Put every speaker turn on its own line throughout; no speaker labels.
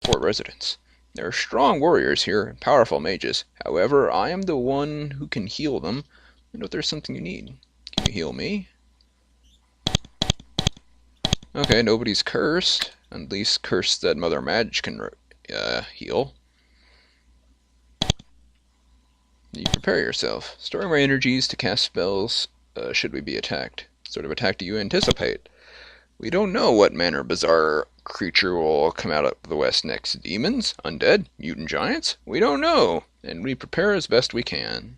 fort residents. There are strong warriors here and powerful mages. However, I am the one who can heal them. I know if there's something you need. Can you heal me? Okay, nobody's cursed. At least cursed that Mother Madge can heal. You prepare yourself. Storing my energies to cast spells should we be attacked. What sort of attack do you anticipate? We don't know what manner of bizarre creature will come out of the west next. Demons? Undead? Mutant giants? We don't know, and we prepare as best we can.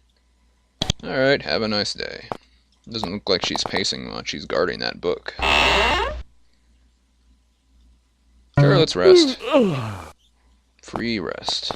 Alright, have a nice day. Doesn't look like she's pacing much. She's guarding that book. Sure, let's rest. Free rest.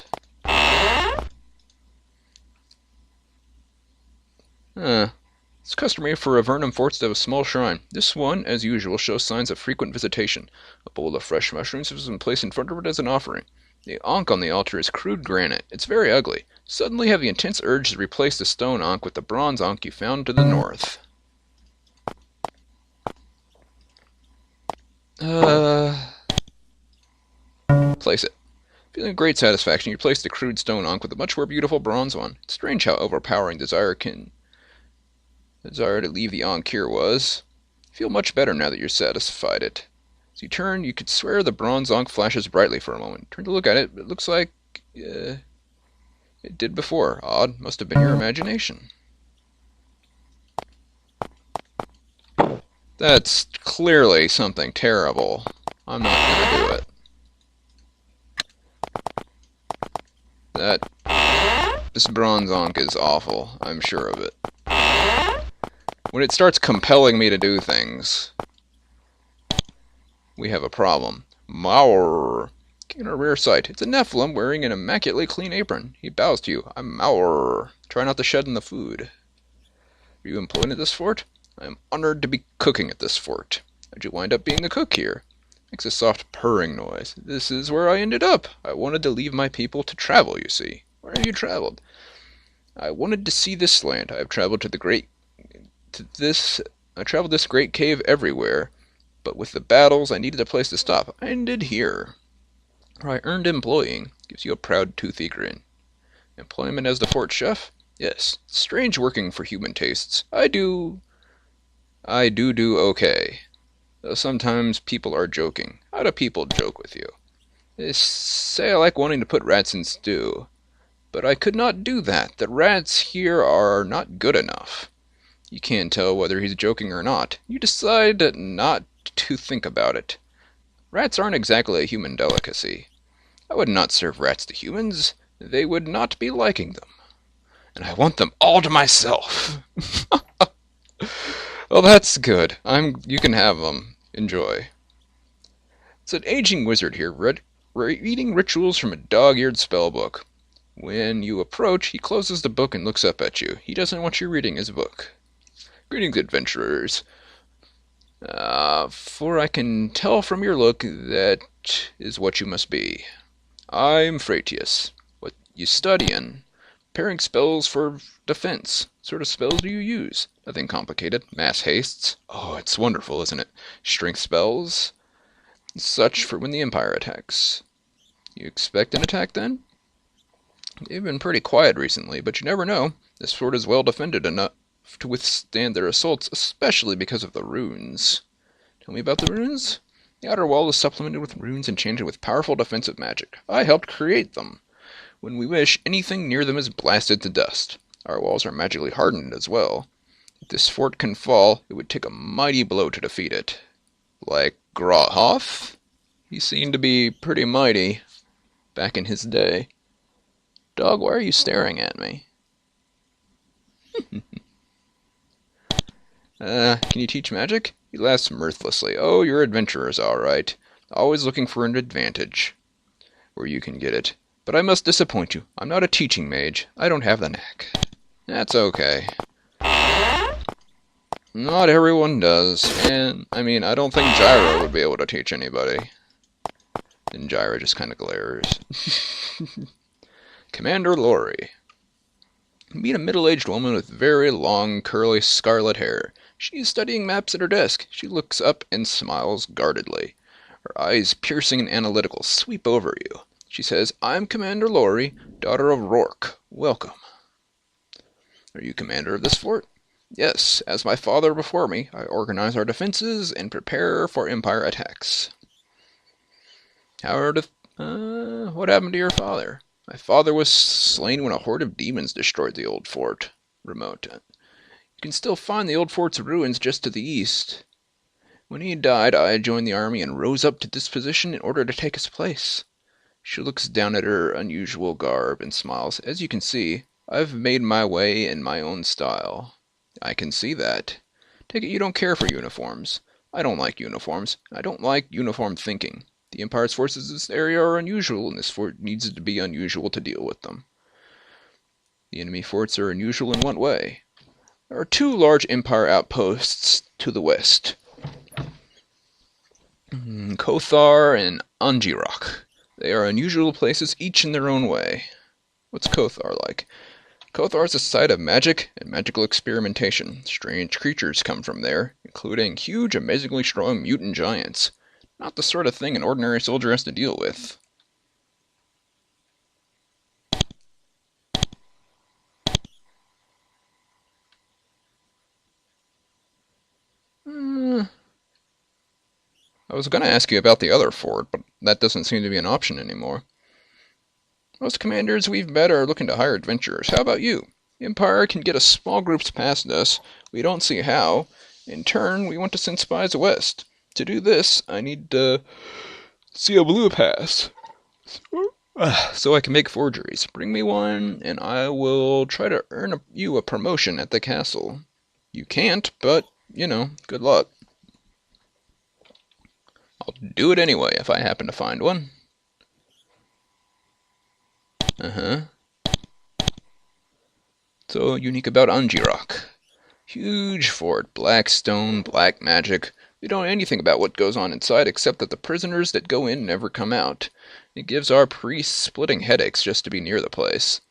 It's customary for Avernum forts to have a small shrine. This one, as usual, shows signs of frequent visitation. A bowl of fresh mushrooms has been placed in front of it as an offering. The ankh on the altar is crude granite. It's very ugly. Suddenly have the intense urge to replace the stone ankh with the bronze ankh you found to the north. Place it. Feeling great satisfaction, you replace the crude stone ankh with a much more beautiful bronze one. It's strange how overpowering desire to leave the ankh here was. You feel much better now that you're satisfied it. As you turn, you could swear the bronze ankh flashes brightly for a moment. Turn to look at it, it looks like it did before. Odd, must have been your imagination. That's clearly something terrible. I'm not gonna do it. This bronze ankh is awful. I'm sure of it. When it starts compelling me to do things, we have a problem. Maur. In our rear sight, it's a Nephilim wearing an immaculately clean apron. He bows to you. I'm Maur. Try not to shed in the food. Are you employed at this fort? I am honored to be cooking at this fort. How'd you wind up being the cook here? Makes a soft purring noise. This is where I ended up. I wanted to leave my people to travel, you see. Where have you traveled? I wanted to see this land. I have traveled I traveled this great cave everywhere, but with the battles I needed a place to stop. I ended here. Where I earned employing. Gives you a proud toothy grin. Employment as the fort chef? Yes. Strange working for human tastes. I do okay. Though sometimes people are joking. How do people joke with you? They say I like wanting to put rats in stew. But I could not do that. The rats here are not good enough. You can't tell whether he's joking or not. You decide not to think about it. Rats aren't exactly a human delicacy. I would not serve rats to humans. They would not be liking them. And I want them all to myself. Well, that's good. You can have them. Enjoy. It's an aging wizard here, reading rituals from a dog-eared spellbook. When you approach, he closes the book and looks up at you. He doesn't want you reading his book. Greetings, adventurers. For I can tell from your look that is what you must be. I'm Fratius. What you studying? Preparing spells for defense. What sort of spells do you use? Nothing complicated. Mass hastes. Oh, it's wonderful, isn't it? Strength spells. Such for when the Empire attacks. You expect an attack then? They've been pretty quiet recently, but you never know. This fort is well defended enough to withstand their assaults, especially because of the runes. Tell me about the runes? The outer wall is supplemented with runes enchanted with powerful defensive magic. I helped create them. When we wish, anything near them is blasted to dust. Our walls are magically hardened as well. If this fort can fall, it would take a mighty blow to defeat it. Like Grahoff? He seemed to be pretty mighty back in his day. Dog, why are you staring at me? Can you teach magic? He laughs mirthlessly. Oh, you're adventurers, all right. Always looking for an advantage where you can get it. But I must disappoint you. I'm not a teaching mage. I don't have the knack. That's okay. Not everyone does. And, I mean, I don't think Gyro would be able to teach anybody. And Gyro just kind of glares. Commander Lori. Meet a middle-aged woman with very long, curly, scarlet hair. She is studying maps at her desk. She looks up and smiles guardedly. Her eyes, piercing and analytical, sweep over you. She says, "I'm Commander Lori, daughter of Rourke. Welcome." "Are you commander of this fort?" "Yes, as my father before me, I organize our defenses and prepare for Empire attacks." What happened to your father?" "My father was slain when a horde of demons destroyed the old fort." Remote. "You can still find the old fort's ruins just to the east. When he died, I joined the army and rose up to this position in order to take his place." She looks down at her unusual garb and smiles. "As you can see, I've made my way in my own style." "I can see that. Take it you don't care for uniforms." "I don't like uniforms. I don't like uniform thinking. The Empire's forces in this area are unusual, and this fort needs to be unusual to deal with them." "The enemy forts are unusual in what way?" "There are two large Empire outposts to the west. Kothar and Angirak. They are unusual places, each in their own way." "What's Kothar like?" "Kothar is a site of magic and magical experimentation. Strange creatures come from there, including huge, amazingly strong mutant giants. Not the sort of thing an ordinary soldier has to deal with." I was going to ask you about the other fort, but that doesn't seem to be an option anymore. "Most commanders we've met are looking to hire adventurers. How about you?" "The Empire can get a small groups past us. We don't see how. In turn, we want to send spies west. To do this, I need to see a blue pass, so I can make forgeries. Bring me one, and I will try to earn you a promotion at the castle." "You can't, but, good luck." "I'll do it anyway if I happen to find one." Uh-huh. So unique about Angirak. Huge fort, black stone, black magic. We don't know anything about what goes on inside except that the prisoners that go in never come out. It gives our priests splitting headaches just to be near the place.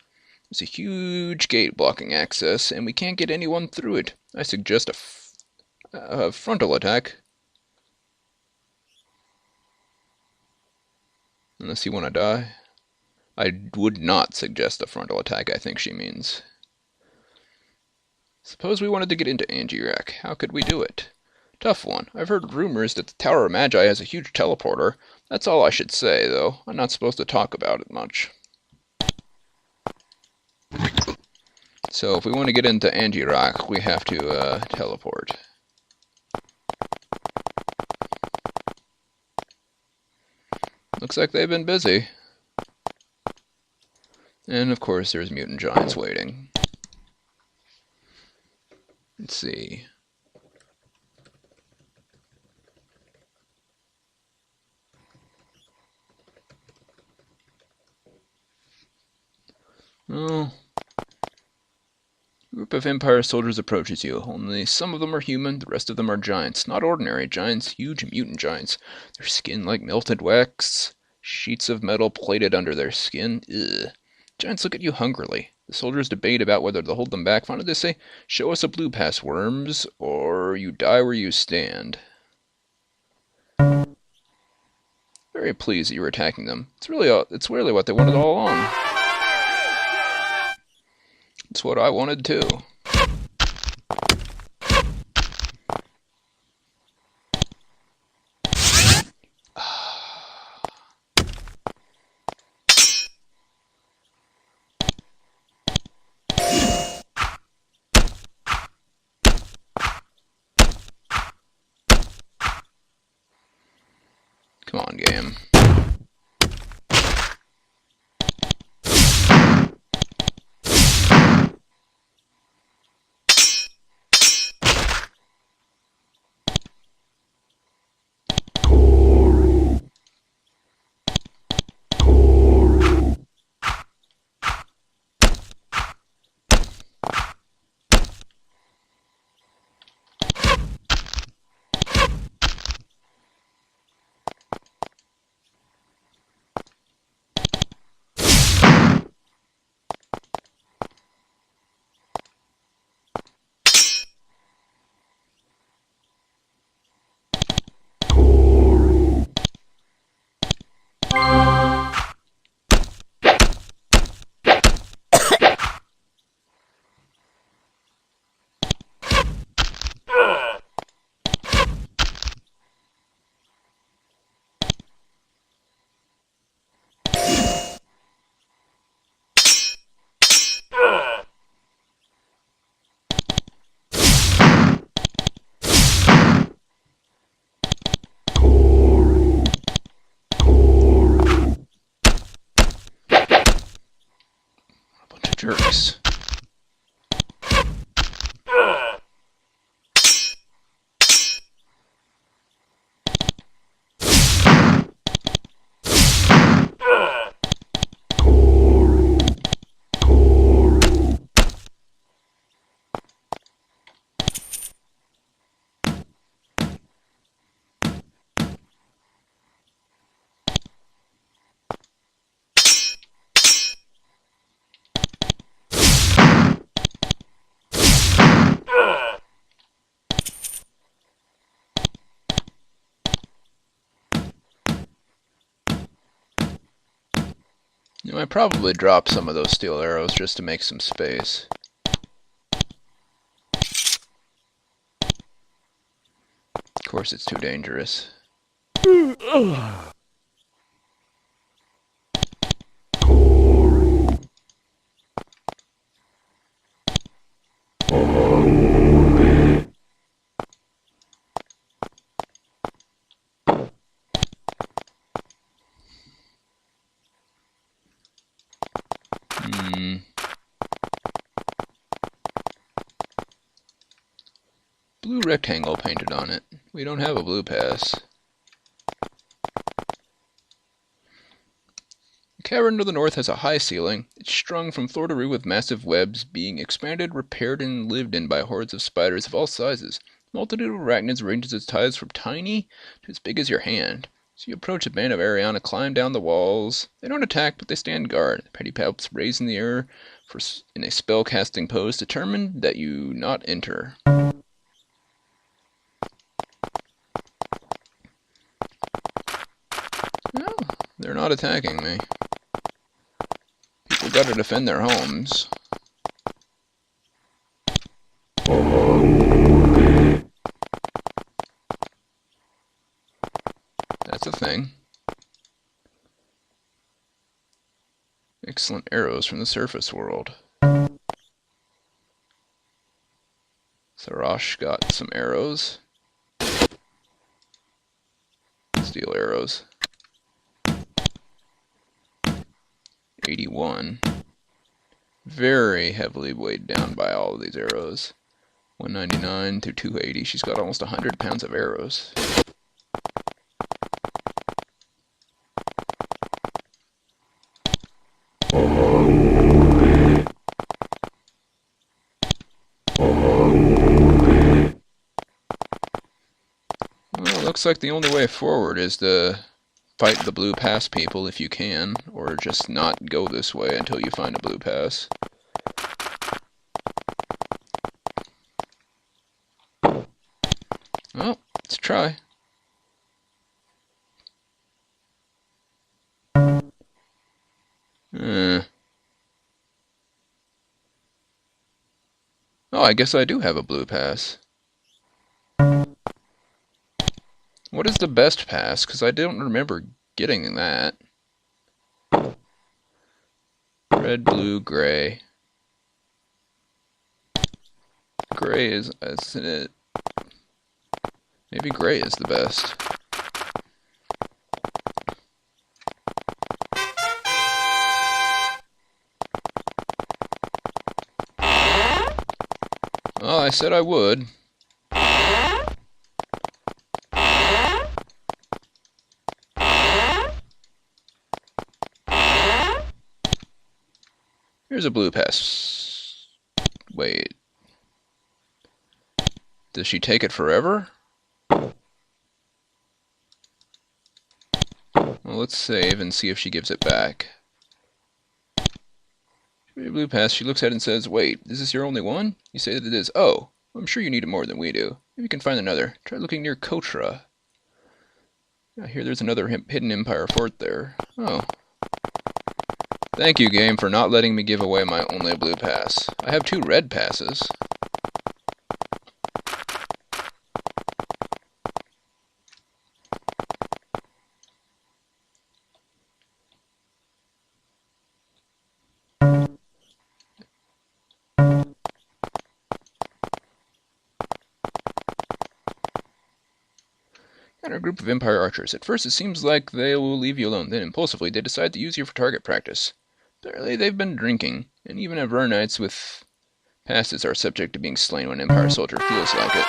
There's a huge gate blocking access, and we can't get anyone through it. I suggest a frontal attack. Unless you want to die. I would not suggest a frontal attack, I think she means. Suppose we wanted to get into Angirak. How could we do it? Tough one. I've heard rumors that the Tower of Magi has a huge teleporter. That's all I should say, though. I'm not supposed to talk about it much. So if we want to get into Angirak, we have to teleport. Looks like they've been busy. And of course there's mutant giants waiting. Let's see. Well, a group of Empire soldiers approaches you. Only some of them are human, the rest of them are giants. Not ordinary giants, huge mutant giants. Their skin like melted wax, sheets of metal plated under their skin. Ugh. Giants look at you hungrily. The soldiers debate about whether to hold them back. Finally they say, "Show us a blue pass, worms, or you die where you stand." Very pleased that you were attacking them. It's really what they wanted all along. It's what I wanted too. Come on, game. Jerks. You know, I probably dropped some of those steel arrows just to make some space. Of course, it's too dangerous. Blue rectangle painted on it. We don't have a blue pass. The cavern to the north has a high ceiling. It's strung from floor to roof with massive webs, being expanded, repaired, and lived in by hordes of spiders of all sizes. A multitude of arachnids ranges its ties from tiny to as big as your hand. As you approach, a band of Ariana climb down the walls. They don't attack, but they stand guard, petty palps raised in the air in a spell-casting pose, determined that you not enter. No, they're not attacking me. People gotta defend their homes. That's a thing. Excellent arrows from the surface world. Sarash got some arrows. Steel arrows. 81. Very heavily weighed down by all of these arrows. 199 to 280. She's got almost 100 pounds of arrows. Well, it looks like the only way forward is to fight the blue pass people if you can, or just not go this way until you find a blue pass. Well, let's try. Oh, I guess I do have a blue pass. What is the best pass? Because I don't remember getting that. Red, blue, gray. Gray is it. Maybe gray is the best. Well, I said I would. Here's a blue pass. Wait. Does she take it forever? Well, let's save and see if she gives it back. Blue pass, she looks at it and says, "Wait, is this your only one?" You say that it is. "Oh, I'm sure you need it more than we do. Maybe you can find another. Try looking near Kotra." I hear there's another hidden Empire fort there. Oh. Thank you, game, for not letting me give away my only blue pass. I have 2 red passes. And a group of Empire archers. At first it seems like they will leave you alone, then impulsively they decide to use you for target practice. Apparently they've been drinking, and even Avernites with passes are subject to being slain when Empire soldier feels like it.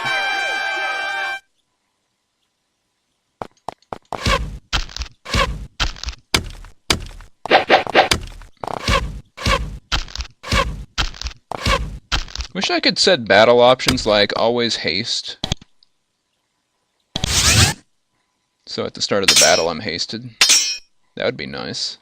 Wish I could set battle options like always haste. So at the start of the battle I'm hasted. That would be nice.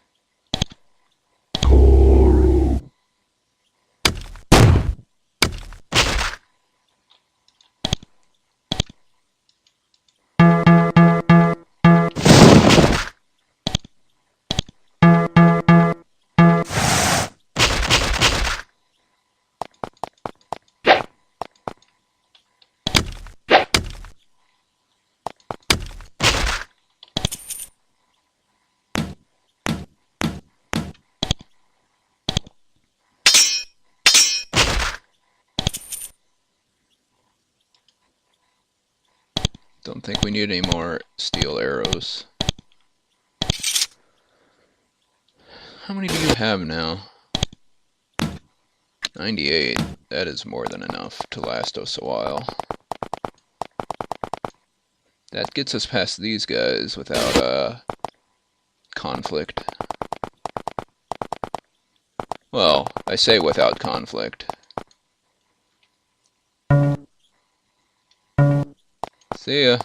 Don't think we need any more steel arrows. How many do you have now? 98. That is more than enough to last us a while. That gets us past these guys without conflict. Well, I say without conflict. See ya.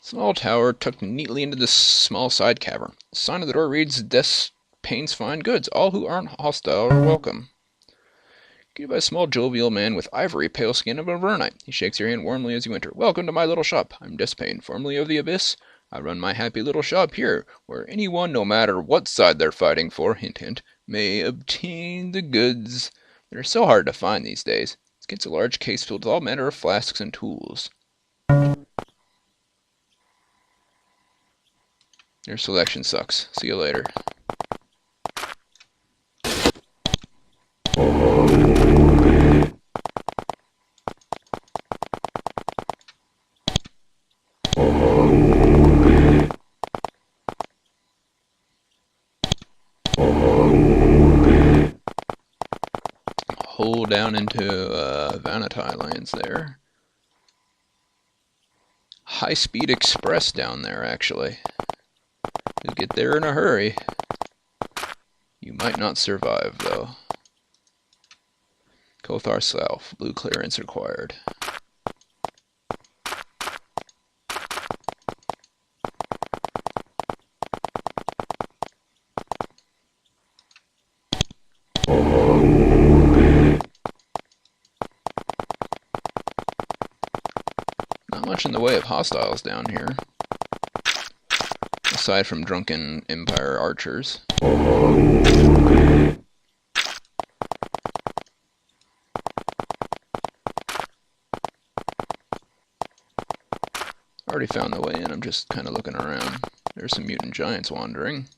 Small tower tucked neatly into this small side cavern. The sign of the door reads, "Des Pain's Fine Goods. All who aren't hostile are welcome." Greeted by a small jovial man with ivory pale skin of a Avernite. He shakes your hand warmly as you enter. "Welcome to my little shop. I'm Despain, formerly of the Abyss. I run my happy little shop here, where anyone, no matter what side they're fighting for, hint hint, may obtain the goods. They're so hard to find these days." This gets a large case filled with all manner of flasks and tools. Your selection sucks. See you later. Hole down into Vanity lands there. High-speed express down there, actually. You'll get there in a hurry. You might not survive, though. Kothar South. Blue clearance required. Not much in the way of hostiles down here. Aside from drunken Empire archers. Already found the way in, I'm just kind of looking around. There's some mutant giants wandering.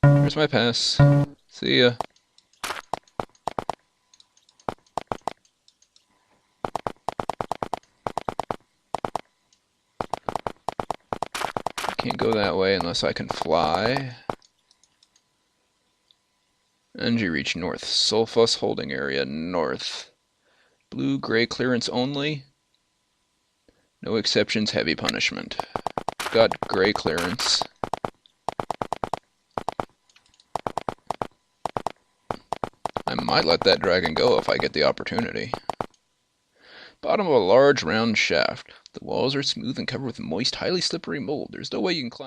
There's my pass. See ya. Can't go that way unless I can fly. Energy reach north. Sulfus holding area north. Blue-gray clearance only. No exceptions, heavy punishment. Got gray clearance. I might let that dragon go if I get the opportunity. Bottom of a large round shaft. The walls are smooth and covered with moist, highly slippery mold. There's no way you can climb.